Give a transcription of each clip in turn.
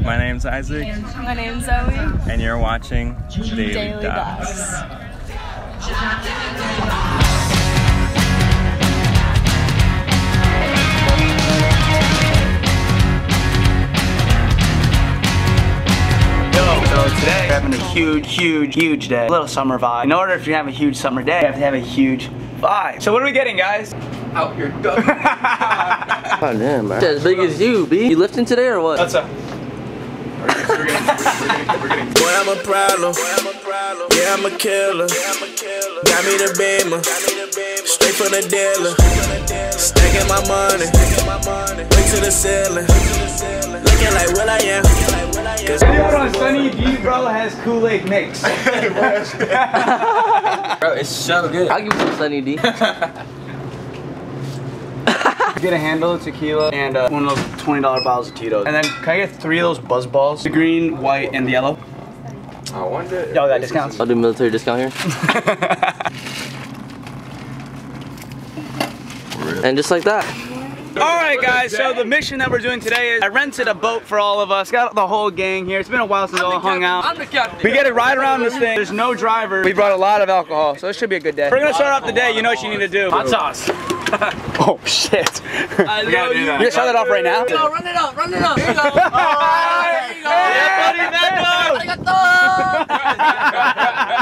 My name's Isaac. My name's Zoe. And you're watching Daily Docs. So today we're having a huge day. A little summer vibe. In order if you have a huge summer day, you have to have a huge vibe. So what are we getting, guys? Out your duck. Oh damn, bro. As big as you, B. You lifting today or what? What's up? We're getting. Boy, I'm a problem. Yeah, I'm a killer. Got me the beamer. Straight from the dealer. Stacking my money. Way to the ceiling. Looking like what I am. Video on Sunny D, bro, has Kool-Aid mix. Bro, it's so good. I'll give you some Sunny D. Get a handle of tequila and one of those $20 bottles of Tito's. And then can I get 3 of those buzz balls? The green, white, and the yellow. I wonder. Yo, that discounts. I'll do military discount here. And just like that. Alright guys, so the mission that we're doing today is I rented a boat for all of us, got the whole gang here. It's been a while since we all hung out. I'm the captain. We get to ride around this thing. There's no driver. We brought a lot of alcohol, so it should be a good day. We're gonna start off the day, you know what you need to do. Hot sauce. Oh shit. I know you. You're gonna shut that off right now? No, run it up, run it up. Here you go. There you go. Yeah, buddy,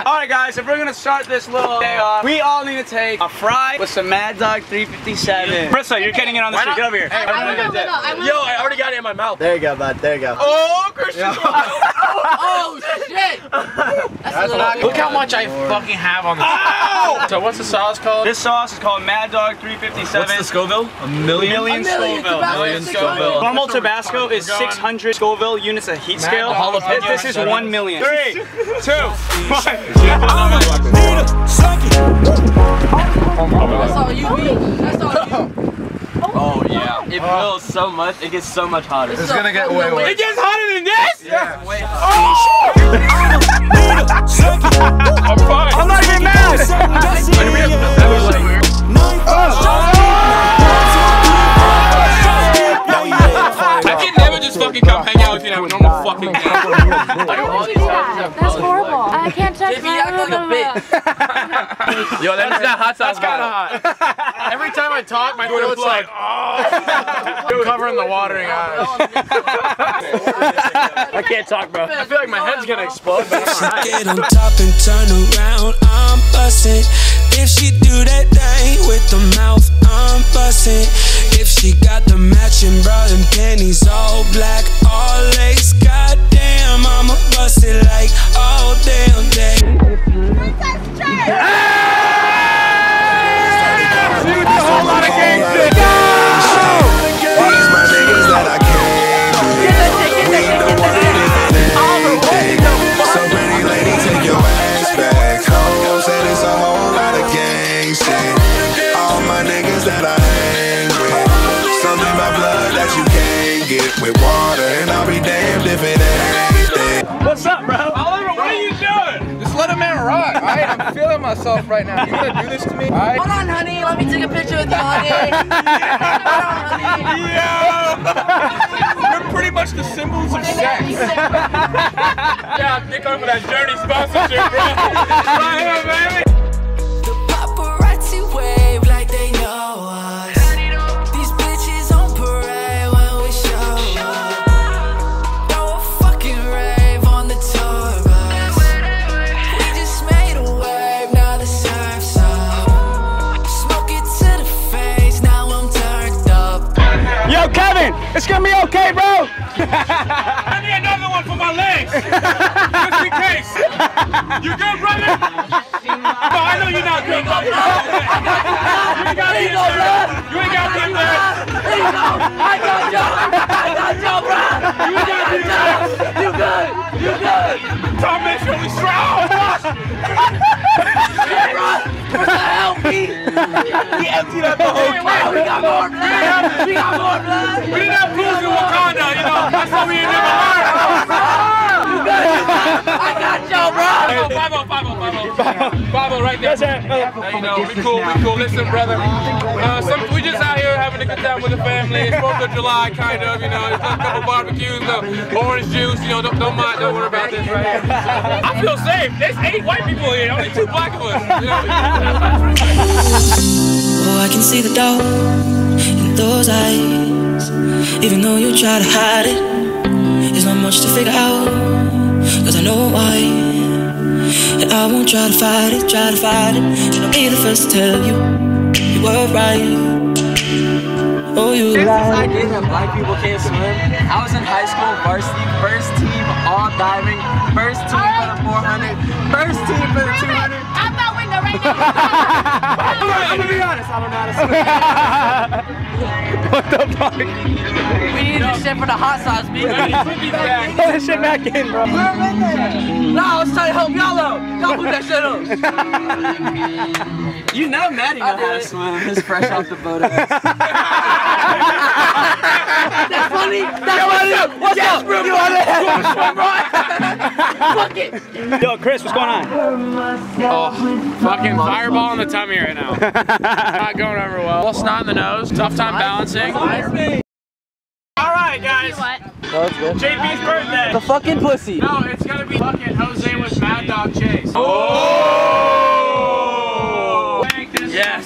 alright guys, if we're gonna start this little day off, we all need to take a fry with some Mad Dog 357. Marissa, you're getting it on the street. Get over here. Hey, yo, I already got it in my mouth. There you go, bud. There you go. Oh, Christian. Oh, shit. Look how much I fucking have on this. Oh! So what's the sauce called? This sauce is called Mad Dog 357. What's the Scoville? A million Scoville. Million Scoville. Normal Tabasco is 600 Scoville units of heat scale. This is 1 million. 3, 2, 1. That's all you eat. That's all you. Oh yeah. It feels so much. It gets so much hotter. It's gonna get way worse. It gets hotter than this? Yeah. Way hotter. I'm fine. I'm not even mad. I can never just fucking come hang out with you and have a normal fucking day. That's horrible. I can't touch my Yo, that's not hot sauce. That's kind of hot. Every time I talk, my throat's like, oh. Covering the watering eyes. I can't talk, bro. I feel like my head's gonna explode. But get on top and turn around, I'm busted. If she do that thing with the mouth, I'm busted. If she got the matching bra and panties, all black, all lace, goddamn, I'ma bust it like all damn day. With water, and I'll be damned if it ain't. What's up, bro? Oliver, what are you doing? Just let a man rock, alright? I'm feeling myself right now. You gonna do this to me? Alright? Hold on, honey. Let me take a picture with you, honey. You're pretty much the symbols of sex. Yeah, Nick over that dirty sponsorship, bro. Right here, baby. The paparazzi wave like they know us. These bitches on parade when we show up. Throw a fucking rave on the tour bus. We just made a wave, now the surf's up. Smoke it to the face, now I'm turned up. Yo, Kevin, it's gonna be okay, bro. I need another one for my legs. Just in case. You good, brother? No, I know you're not good, brother. You ain't got me, man. You ain't got me, man. I got you, bro. You ain't got me, man. You good. You good. Tom, make sure we strong. Help me. We emptied out the whole can. We got more blood. We got more blood. We didn't have booze in Wakanda, you know. That's why we ain't never learned. You good. I got you, bro. 5-0, 5-0, 5-0. Bravo right there. You know, we cool. Listen, brother. We just out here having a good time with the family. It's 4th of July, kind of. You know, it's a couple barbecues, orange juice. You know, don't worry about this, right? I feel safe. There's 8 white people here, only 2 black of us. You know? Oh, I can see the doubt in those eyes. Even though you try to hide it, there's not much to figure out, 'cause I know why. And I won't try to fight it, And I'll be the first to tell you, you were right. Oh, you lied. This idea that black people can't swim. I was in high school varsity, first team all diving, first team for the 400, first team for the 200. I'm not winning right now. I'm gonna be honest, I don't know how to swim. What the fuck? We need this shit for the hot sauce, B. Put that shit back in, bro. No, I was trying to help y'all out. Y'all put that shit up. You know Maddie knows how to swim. It's fresh off the boat. That's funny. What's up, bro? You want to swim, bro? Fuck it. Yo, Chris, what's going on? Oh, fucking fireball in the tummy right now. Not going over well. Little snot in the nose. Tough time balancing. Alright, guys. No, it's good. JP's birthday. The fucking pussy. No, it's gonna be fucking Jose with Mad Dog Chase. Oh! Yes.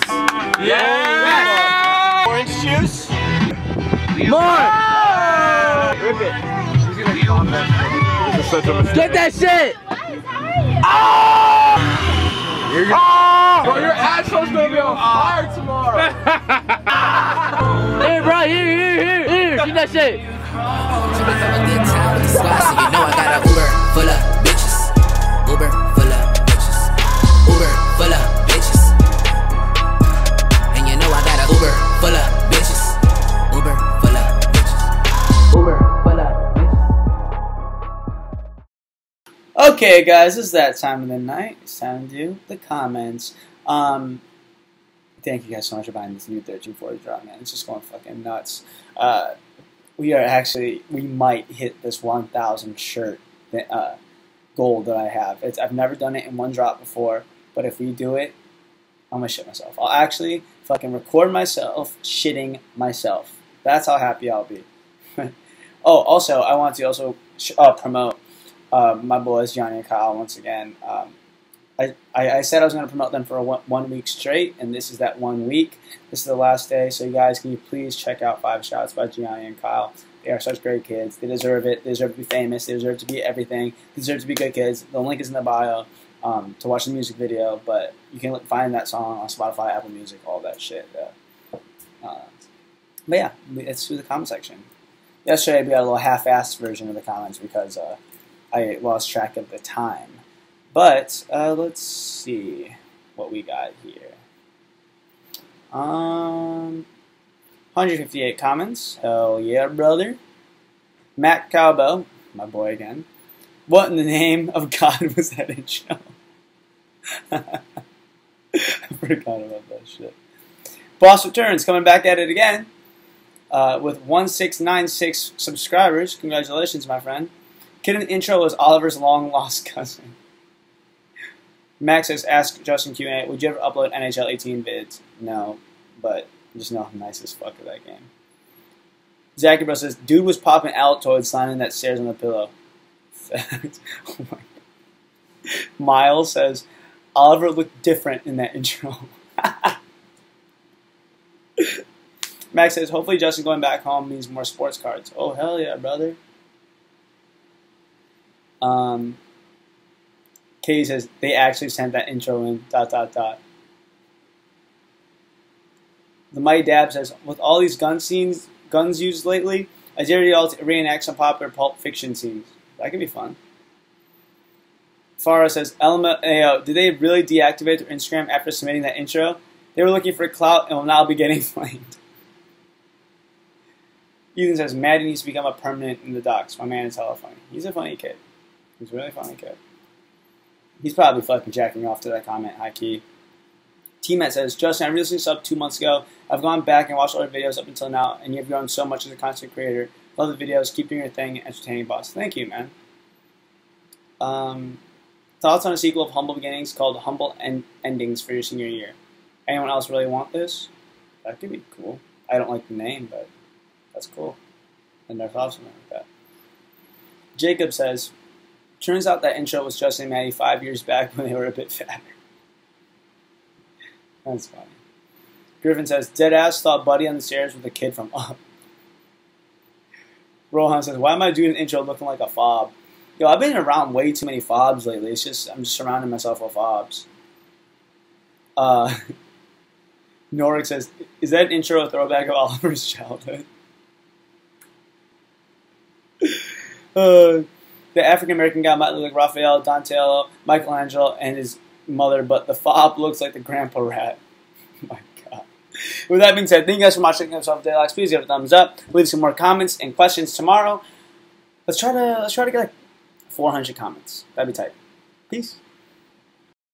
Yeah! Orange juice? More! Rip it. Get that shit! Oh! Bro, your asshole's gonna be on fire tomorrow. Here, bro, here. Get that shit. You know I got an Uber full of bitches. Uber full of bitches. Uber full of bitches. And you know I got an Uber full of bitches. Uber full of bitches. Uber full of bitches. Okay, guys, it's that time of the night. It's time to do the comments. Thank you guys so much for buying this new 1340 drop, man. It's just going fucking nuts. We might hit this 1,000 shirt goal that I have. I've never done it in one drop before, but if we do it, I'm gonna shit myself. I'll actually fucking record myself shitting myself. That's how happy I'll be. Oh, also, I want to also promote my boys Gianni and Kyle once again. I said I was going to promote them for 1 week straight, and this is that 1 week. This is the last day, so you guys, can you please check out 5 Shots by Gianni and Kyle. They are such great kids. They deserve it. They deserve to be famous. They deserve to be everything. They deserve to be good kids. The link is in the bio to watch the music video, but you can find that song on Spotify, Apple Music, all that shit. But yeah, let's do the comment section. Yesterday we got a little half-assed version of the comments because I lost track of the time. But let's see what we got here. 158 comments. Hell yeah, brother. Matt Cowbell, my boy again. What in the name of God was that intro? I forgot about that shit. Boss Returns coming back at it again with 1696 subscribers. Congratulations, my friend. Kid in the intro was Oliver's long-lost cousin. Max says, ask Justin Q&A, would you ever upload NHL 18 vids? No, but I just know I'm nice as fuck at that game. Zachy Bro says, dude was popping Altoids slamming that stairs on the pillow. Oh my God. Miles says, Oliver looked different in that intro. Max says, hopefully Justin going back home means more sports cards. Oh, hell yeah, brother. Katie says, they actually sent that intro in, ... The Mighty Dab says, with all these guns used lately, I dare you all to reenact some popular Pulp Fiction scenes. That could be fun. Farah says, LMAO, did they really deactivate their Instagram after submitting that intro? They were looking for clout and will now be getting flamed. Ethan says, Maddie needs to become a permanent in the docks. My man is hella funny. He's a funny kid. He's a really funny kid. He's probably fucking jacking off to that comment, high key. T-Matt says, Justin, I recently subbed 2 months ago. I've gone back and watched all your videos up until now, and you've grown so much as a content creator. Love the videos. Keep doing your thing. Entertaining, boss. Thank you, man. Tom Thoughts on a sequel of Humble Beginnings called Humble Endings for your senior year? Anyone else really want this? That could be cool. I don't like the name, but that's cool. And their thoughts on that. Jacob says, turns out that intro was Justin and Maddie 5 years back when they were a bit fatter. That's funny. Griffin says, deadass thought Buddy on the stairs with a kid from Up. Rohan says, why am I doing an intro looking like a fob? Yo, I've been around way too many fobs lately. It's just, I'm just surrounding myself with fobs. Norik says, is that intro a throwback of Oliver's childhood? The African-American guy might look like Raphael, Donatello, Michelangelo, and his mother, but the fob looks like the grandpa rat. My God. With that being said, thank you guys for watching episode of Daylocks. Please give it a thumbs up. Leave some more comments and questions tomorrow. Let's try to get like 400 comments. That'd be tight. Peace.